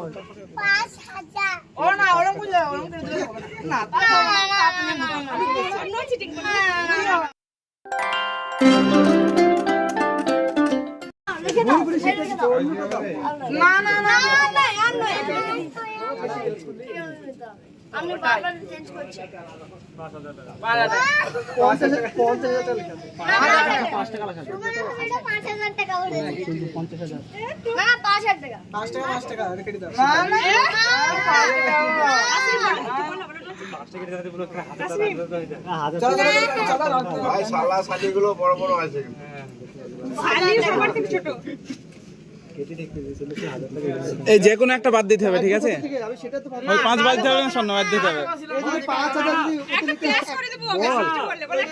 5,000 ও না ওরকম বুঝে ওরকম করে দিলে হবে না নো চিটিং না না না আর নয় আমি বারবার চেঞ্জ করছি 50,000 টাকা লেখা আছে। 5,000 টাকা বলেছি 50,000 না 5,000 টাকা 5 টাকা 5 টাকা আরে কেটে দাও। না না চলো চলো ভাই শালা শালিগুলো বড় বড় আছে কিন্তু এই যে কোনো একটা বাদ দিতে হবে, ঠিক আছে? ঠিক আছে আমি সেটা তো ভাবি ওই 5 বাদ দিতে হবে না, স্বর্ণ বাদ দিতে হবে। এই যদি 5,000 যদি অতিরিক্ত করে দেব বলে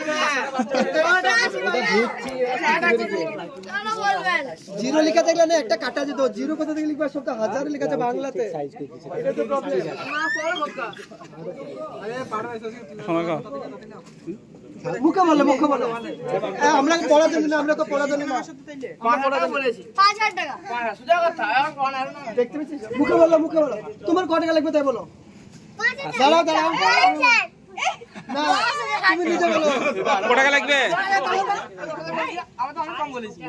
কেন বলবেন জিরো লেখা থাকলে না একটা কাটা যেত, জিরো কোথা থেকে লিখবা, সব তো হাজার লেখা আছে বাংলাতে। এটা তো প্রবলেম। সময় কম। মুখে বলো আমরা পড়ার জন্য না, আমরা তো পড়ার জন্য না। 5 বলেছি 5,000 টাকা সুজা কথা আর কোন আর না দেখতে পেয়েছিস? মুখে বলো তোমার কত টাকা লাগবে তাই বলো। 5,000 দাঁড়াও না, 5,000 তুমি নিজে বলো। কত টাকা লাগবে? আমি তো অনেক কম বলেছি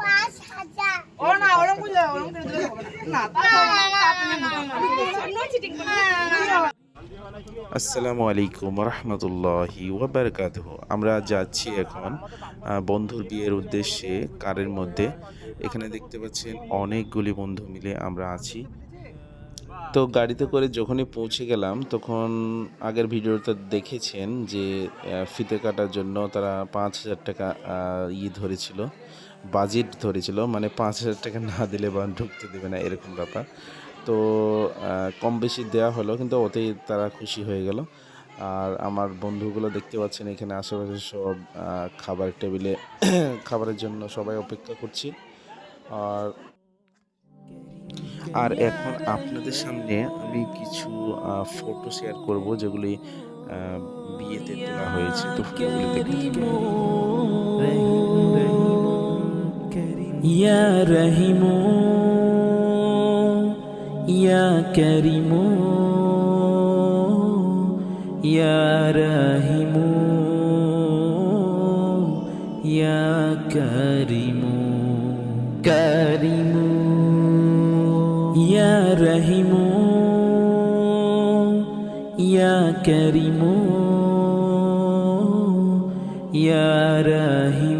5,000 ও না ওরকম বুঝে ওরকম করে দিলে হবে না নো চিটিং আসসালামু আলাইকুম রহমতুল্লাহি ওয়াবারাকাতুহু। আমরা যাচ্ছি এখন বন্ধুর বিয়ের উদ্দেশ্যে কারের মধ্যে। এখানে দেখতে পাচ্ছেন অনেকগুলি বন্ধু মিলে আমরা আছি। তো গাড়িতে করে যখনই পৌঁছে গেলাম তখন আগের ভিডিওতে দেখেছেন যে ফিতে কাটার জন্য তারা 5,000 টাকা ধরেছিল, বাজেট ধরেছিল, মানে 5,000 টাকা না দিলে বা ঢুকতে দেবে না এরকম ব্যাপার। তো কম বেশি দেওয়া হলো, কিন্তু ওতেই তারা খুশি হয়ে গেল। আর আমার বন্ধুগুলো দেখতে পাচ্ছেন এখানে আশেপাশে সব খাবার টেবিলে খাবারের জন্য সবাই অপেক্ষা করছি। আর এখন আপনাদের সামনে আমি কিছু ফটো শেয়ার করব যেগুলি বিয়েতে তোলা হয়েছে। তো ফটোগুলো দেখতে ইয়া রহিমু ইয়া করিমু ইয়া রহিমু ইয়া করিমু করিমু ইয়া রহিমু ইয়া করিমু ইয়া রহিমু